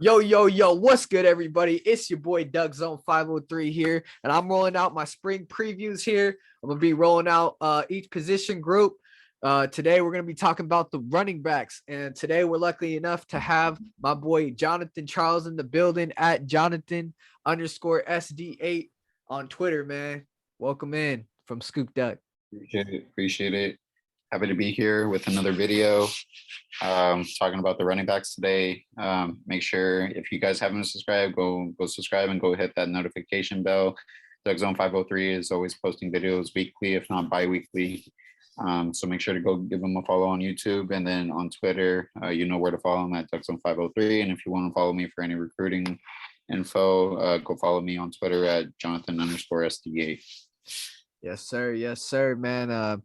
Yo, yo, yo, what's good, everybody? It's your boy Doug Zone 503 here, and I'm rolling out my spring previews here. I'm gonna be rolling out each position group. Today we're gonna be talking about the running backs, and today we're lucky enough to have my boy Jonathan Charles in the building at Jonathan underscore SD8 on Twitter, man. Welcome in from Scoop Duck. Appreciate it. Happy to be here with another video. Talking about the running backs today. Make sure if you guys haven't subscribed, go subscribe and go hit that notification bell. Doug Zone 503 is always posting videos weekly, if not bi-weekly. So make sure to go give them a follow on YouTube, and then on Twitter, you know where to follow them at Doug Zone 503. And if you want to follow me for any recruiting info, go follow me on Twitter at Jonathan underscore SD8. Yes, sir. Yes, sir, man.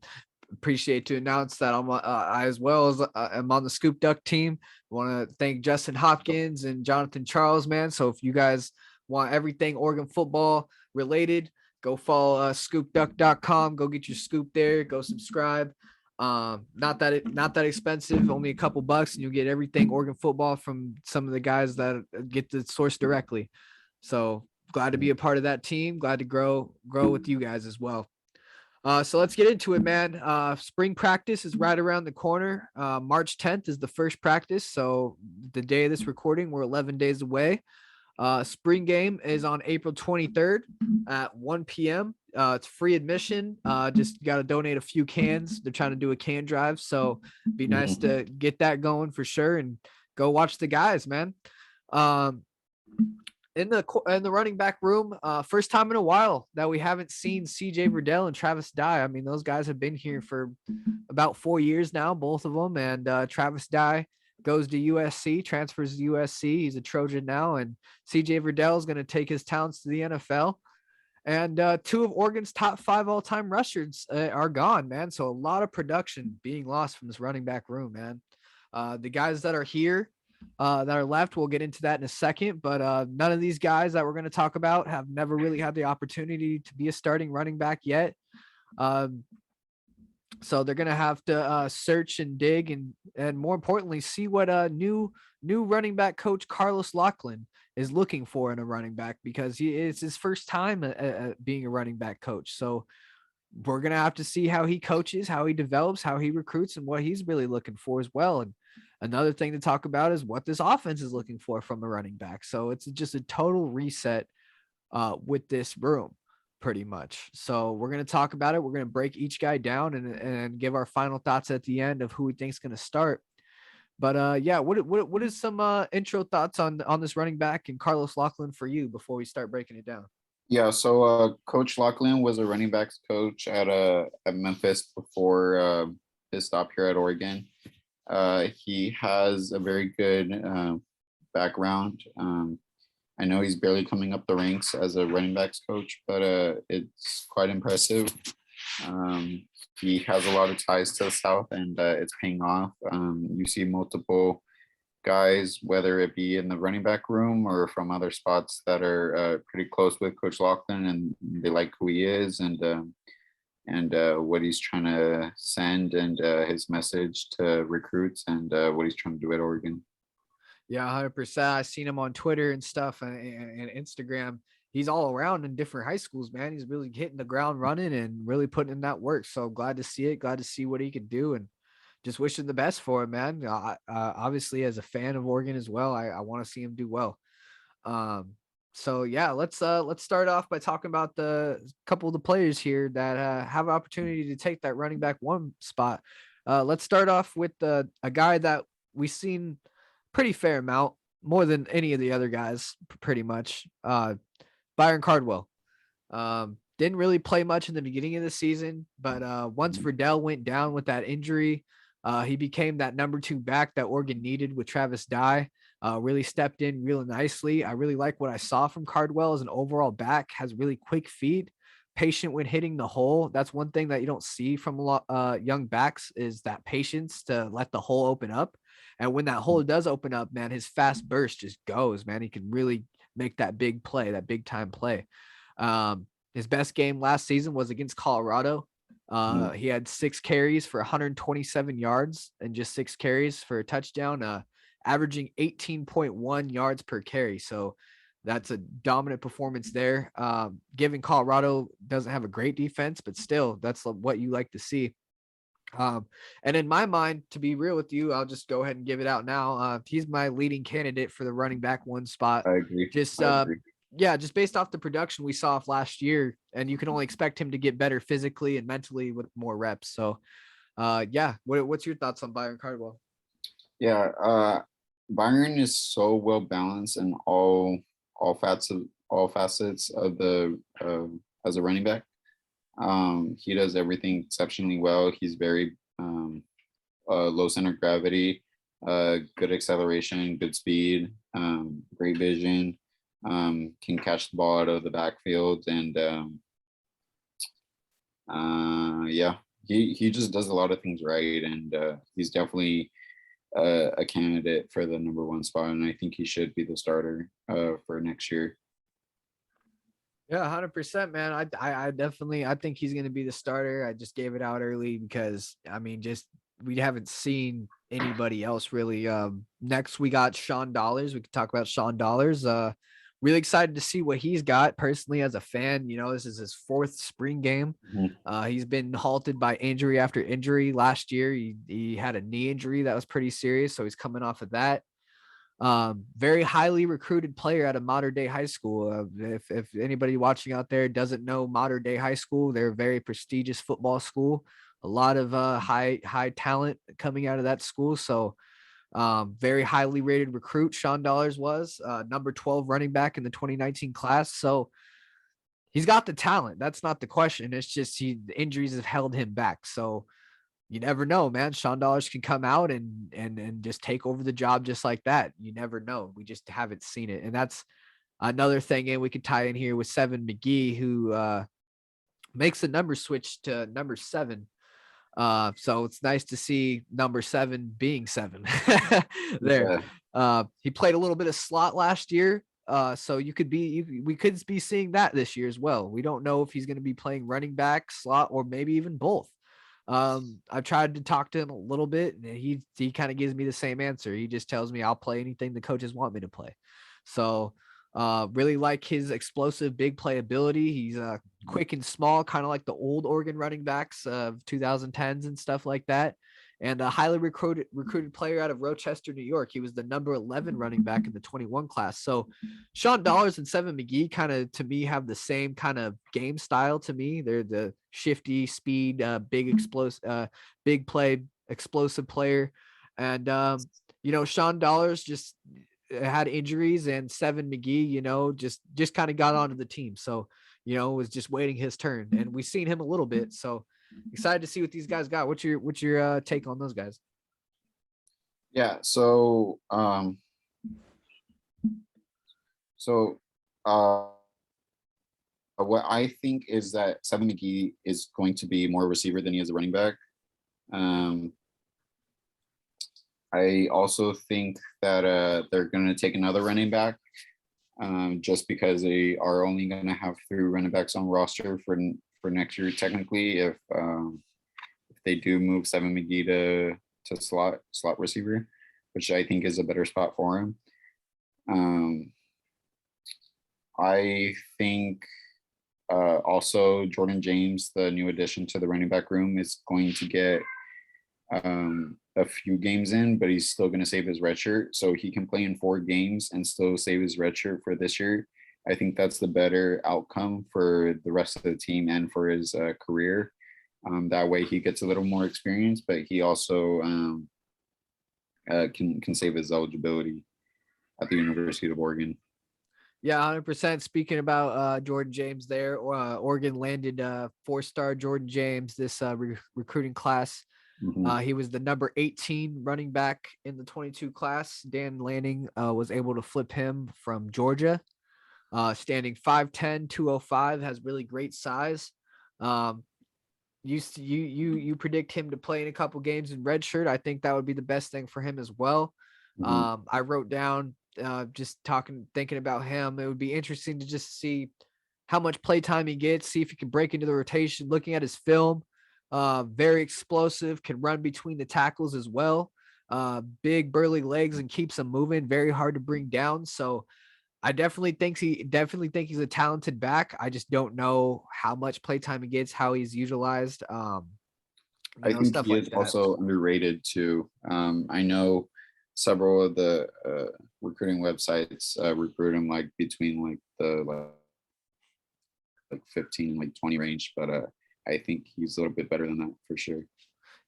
Appreciate to announce that I as well as I'm on the Scoop Duck team. Want to thank Justin Hopkins and Jonathan Charles, man. So if you guys want everything Oregon football related, go follow scoopduck.com. Go get your scoop there. Go subscribe. Not that expensive, only a couple bucks, and you'll get everything Oregon football from some of the guys that get the source directly. So glad to be a part of that team. Glad to grow with you guys as well. So let's get into it, man. Spring practice is right around the corner. March 10th is the first practice. So the day of this recording, we're 11 days away. Spring game is on April 23rd at 1 p.m. It's free admission. Just got to donate a few cans. They're trying to do a can drive. So it'd be nice to get that going for sure and go watch the guys, man. In the running back room, first time in a while that we haven't seen CJ Verdell and Travis Dye. I mean, those guys have been here for about 4 years now, both of them. And Travis Dye goes to USC, transfers to USC. He's a Trojan now, and CJ Verdell is going to take his talents to the NFL. And two of Oregon's top 5 all-time rushers are gone, man. So a lot of production being lost from this running back room, man. The guys that are here, that are left, we'll get into that in a second, but none of these guys that we're going to talk about have never really had the opportunity to be a starting running back yet. So they're going to have to search and dig and more importantly, see what new running back coach Carlos Lachlan is looking for in a running back, because it's his first time being a running back coach. So we're going to have to see how he coaches, how he develops, how he recruits, and what he's really looking for as well. And another thing to talk about is what this offense is looking for from a running back. So it's just a total reset with this room, pretty much. So we're going to talk about it. We're going to break each guy down and give our final thoughts at the end of who we think is going to start. But yeah, what is some intro thoughts on this running back and Carlos Lachlan for you before we start breaking it down? Yeah, so Coach Lachlan was a running backs coach at Memphis before his stop here at Oregon. He has a very good background. I know he's barely coming up the ranks as a running backs coach, but it's quite impressive. He has a lot of ties to the South, and it's paying off. You see multiple guys, whether it be in the running back room or from other spots, that are pretty close with Coach Lachlan, and they like who he is and what he's trying to send, and his message to recruits, and what he's trying to do at Oregon. Yeah, 100%. I've seen him on Twitter and stuff and Instagram. He's all around in different high schools, man. He's really hitting the ground running and really putting in that work. So glad to see it. Glad to see what he can do, and just wishing the best for him, man. Obviously, as a fan of Oregon as well, I want to see him do well. So yeah, let's start off by talking about the couple of the players here that have an opportunity to take that running back one spot. Let's start off with a guy that we've seen pretty fair amount, more than any of the other guys, pretty much. Byron Cardwell. Didn't really play much in the beginning of the season, but once Verdell went down with that injury, he became that number 2 back that Oregon needed with Travis Dye. Really stepped in really nicely. I really like what I saw from Cardwell as an overall back. Has really quick feet, patient when hitting the hole. That's one thing that you don't see from a lot young backs, is that patience to let the hole open up. And when that hole does open up, man, his fast burst just goes, man. He can really make that big play, that big time play. His best game last season was against Colorado. He had 6 carries for 127 yards and just 6 carries for a touchdown. averaging 18.1 yards per carry. So that's a dominant performance there. Given Colorado doesn't have a great defense, but still, that's what you like to see. And in my mind, to be real with you, I'll just go ahead and give it out now. He's my leading candidate for the running back one spot. I agree. Just I agree. yeah, just based off the production we saw off last year, and you can only expect him to get better physically and mentally with more reps. So yeah, what's your thoughts on Byron Cardwell? Yeah, Byron is so well balanced in all facets of the as a running back. He does everything exceptionally well. He's very low center of gravity, good acceleration, good speed, great vision. Can catch the ball out of the backfield, and yeah, he just does a lot of things right, and he's definitely a candidate for the number one spot, and I think he should be the starter for next year. Yeah, 100%, man. I definitely I think he's gonna be the starter. I just gave it out early because I mean, just we haven't seen anybody else really. Next we got Sean Dollars. We could talk about Sean Dollars. Really excited to see what he's got personally as a fan. You know, this is his fourth spring game. Mhm. He's been halted by injury after injury. Last year, he had a knee injury that was pretty serious, so he's coming off of that. Very highly recruited player out of Modern Day High School. If anybody watching out there doesn't know Modern Day High School, they're a very prestigious football school. A lot of high talent coming out of that school. So very highly rated recruit. Sean Dollars was number 12 running back in the 2019 class. So he's got the talent. That's not the question. It's just the injuries have held him back. So you never know, man. Sean Dollars can come out and just take over the job just like that. You never know. We just haven't seen it. And that's another thing. And we could tie in here with Seven Mcgee, who makes the number switch to number 7. So it's nice to see number 7 being 7 there. Yeah, He played a little bit of slot last year. So we could be seeing that this year as well. We don't know if he's going to be playing running back, slot, or maybe even both. I've tried to talk to him a little bit, and he kind of gives me the same answer. He just tells me I'll play anything the coaches want me to play. So really like his explosive big play ability. He's quick and small, kind of like the old Oregon running backs of 2010s and stuff like that. And a highly recruited player out of Rochester, New York. He was the number 11 running back in the 21 class. So Sean Dollars and Seven Mcgee kind of, to me, have the same kind of game style to me. They're the shifty speed, big play, explosive player. And, you know, Sean Dollars just had injuries, and Seven Mcgee, you know, just kind of got onto the team. So, you know, was just waiting his turn, and we've seen him a little bit. So excited to see what these guys got. What's your take on those guys? yeah. So what I think is that Seven McGee is going to be more receiver than he is a running back. Um, I also think that they're going to take another running back, just because they are only going to have 3 running backs on roster for next year. Technically, if they do move Seven McGee to slot receiver, which I think is a better spot for him. I think also Jordan James, the new addition to the running back room, is going to get a few games in, but he's still going to save his red shirt, so he can play in 4 games and still save his red shirt for this year. I think that's the better outcome for the rest of the team and for his career. That way he gets a little more experience, but he also can save his eligibility at the University of Oregon. Yeah, 100%. Speaking about Jordan James there, Oregon landed 4-star Jordan James this recruiting class. Mhm. He was the number 18 running back in the 22 class. Dan Lanning was able to flip him from Georgia. Standing 5'10", 205, has really great size. You predict him to play in a couple games in red shirt. I think that would be the best thing for him as well. Mhm. I wrote down thinking about him. It would be interesting to just see how much playtime he gets, see if he can break into the rotation. Looking at his film, very explosive, can run between the tackles as well. big burly legs and keeps him moving. Very hard to bring down. So I definitely think he's a talented back. I just don't know how much playtime he gets, how he's utilized. I think Stuff he like is that. also underrated too. I know several of the recruiting websites recruit him like between like the like 15, like 20 range, but I think he's a little bit better than that for sure.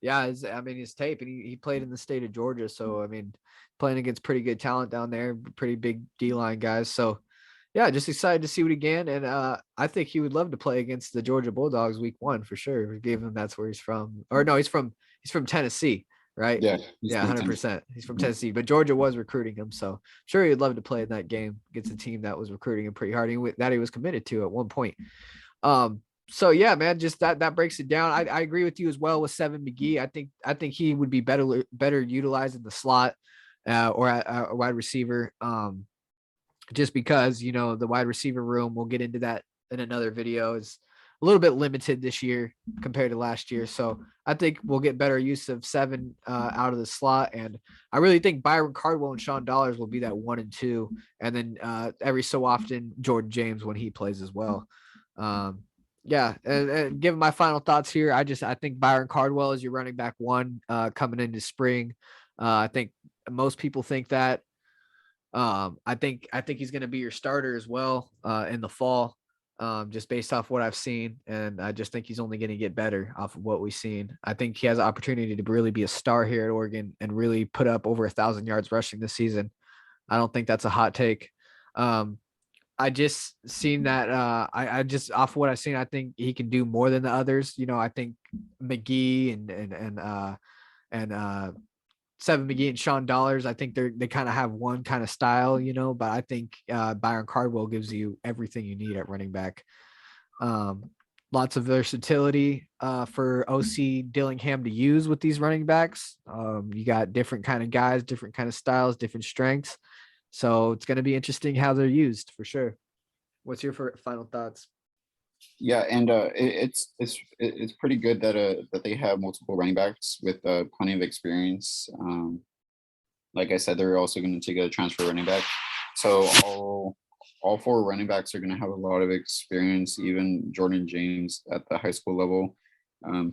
Yeah, his tape, and he played in the state of Georgia, so I mean, playing against pretty good talent down there, pretty big D line guys. So yeah, just excited to see what he can, and I think he would love to play against the Georgia Bulldogs week 1 for sure. Given that's where he's from, or no, he's from Tennessee, right? Yeah, he's Yeah, from 100%. He's from Tennessee, but Georgia was recruiting him, so sure he'd love to play in that game against a team that was recruiting him pretty hard, that he was committed to at one point. So yeah, man, just that breaks it down. I agree with you as well with Seven Mcgee. I think he would be better utilized in the slot or a wide receiver. Just because the wide receiver room, we'll get into that in another video, is a little bit limited this year compared to last year. So I think we'll get better use of Seven out of the slot, and I really think Byron Cardwell and Sean Dollars will be that 1 and 2, and then every so often Jordan James when he plays as well. Yeah, and given my final thoughts here, I think Byron Cardwell is your running back 1 coming into spring. I think most people think that. I think he's going to be your starter as well in the fall, just based off what I've seen, and I just think he's only going to get better off of what we've seen. I think he has an opportunity to really be a star here at Oregon and really put up over 1,000 yards rushing this season. I don't think that's a hot take. I just seen that I just off what I've seen, I think he can do more than the others. I think Mcgee and Seven Mcgee and Sean Dollars, I think they kind of have one kind of style, but I think Byron Cardwell gives you everything you need at running back. Lots of versatility for OC Dillingham to use with these running backs. You got different kind of guys, different kind of styles, different strengths. So it's going to be interesting how they're used for sure. What's your final thoughts? Yeah, and it's pretty good that they have multiple running backs with plenty of experience. Like I said, they're also going to take a transfer running back, so all 4 running backs are going to have a lot of experience. Even Jordan James at the high school level,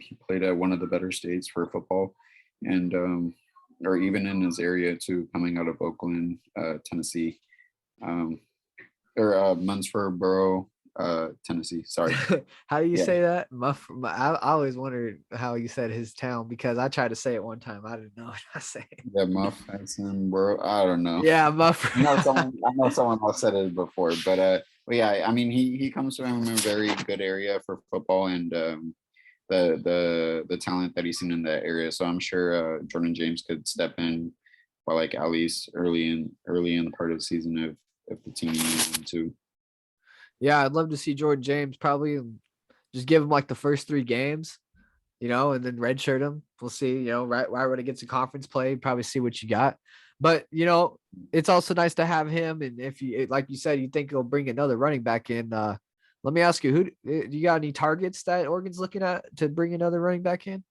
he played at one of the better states for football, and or even in his area too, coming out of Oakland, Tennessee, or Munfordboro, Tennessee. Sorry. How do you Yeah. say that? I always wondered how you said his town because I tried to say it one time. I didn't know what I say. Yeah, Muff Hudson, bro. I don't know. Yeah, Muff. I know someone else said it before, but yeah, I mean he comes from a very good area for football, and the talent that he's seen in that area. So I'm sure Jordan James could step in by like at least early in the part of the season if the team needs him to. Yeah, I'd love to see Jordan James probably just give him like the first 3 games, and then redshirt him. We'll see, right when it gets to conference play, probably see what you got. But it's also nice to have him. And if you, like you said, you think he'll bring another running back in. Let me ask you, do you got any targets that Oregon's looking at to bring another running back in?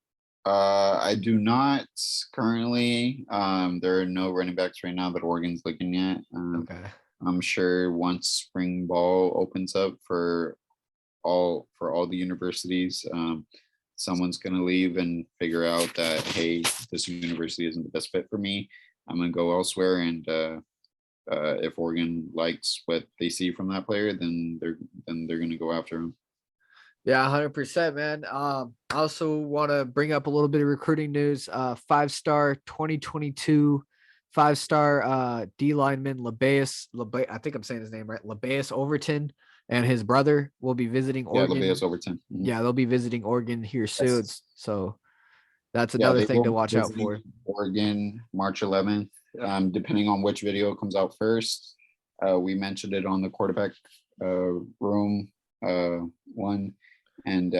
I do not currently. There are no running backs right now that Oregon's looking at. Okay. I'm sure once spring ball opens up for all the universities, someone's going to leave and figure out that, hey, this university isn't the best fit for me. I'm going to go elsewhere, and if Oregon likes what they see from that player, then they're going to go after him. Yeah, 100%, man. I also want to bring up a little bit of recruiting news. 5-star 2022 5-star D lineman Labeus, I think I'm saying his name right, Labeus Overton, and his brother will be visiting Oregon. Yeah, Labeus Overton. Mm-hmm. Yeah, they'll be visiting Oregon here soon. Yes. So that's another thing to watch out for. Oregon, March 11th. Depending on which video comes out first. We mentioned it on the quarterback room one. And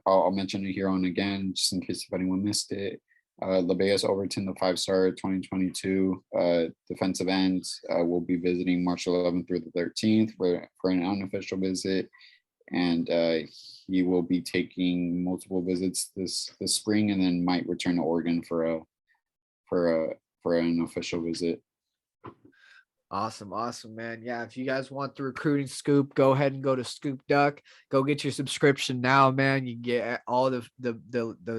I'll mention it here on again, just in case if anyone missed it. Labeus Overton, the 5-star 2022 defensive end, will be visiting March 11th through the 13th for an unofficial visit. And he will be taking multiple visits this spring, and then might return to Oregon for for an official visit. Awesome, man. Yeah, if you guys want the recruiting scoop, go ahead and go to Scoop Duck. Go get your subscription now, man. You get all the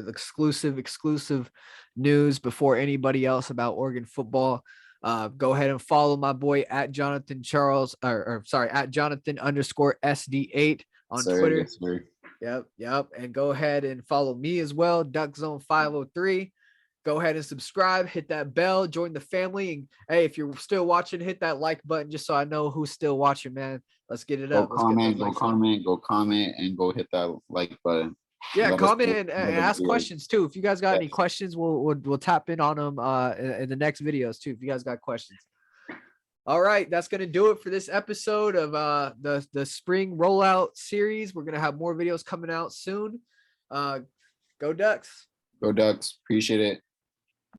exclusive news before anybody else about Oregon football. Go ahead and follow my boy at Jonathan Charles, or sorry, at Jonathan_SD8 on Sir, Twitter. yes, sir. Yep. And go ahead and follow me as well, Duck Zone 503. Go ahead and subscribe, hit that bell, join the family. And hey, if you're still watching, hit that like button just so I know who's still watching, man. Let's get it up. Go comment, and go hit that like button. Yeah, Let us comment know and the ask videos. questions too. If you guys got Yes. any questions, we'll tap in on them in the next videos too. If you guys got questions. All right, that's gonna do it for this episode of the spring rollout series. We're gonna have more videos coming out soon. Go Ducks. Go Ducks. Appreciate it.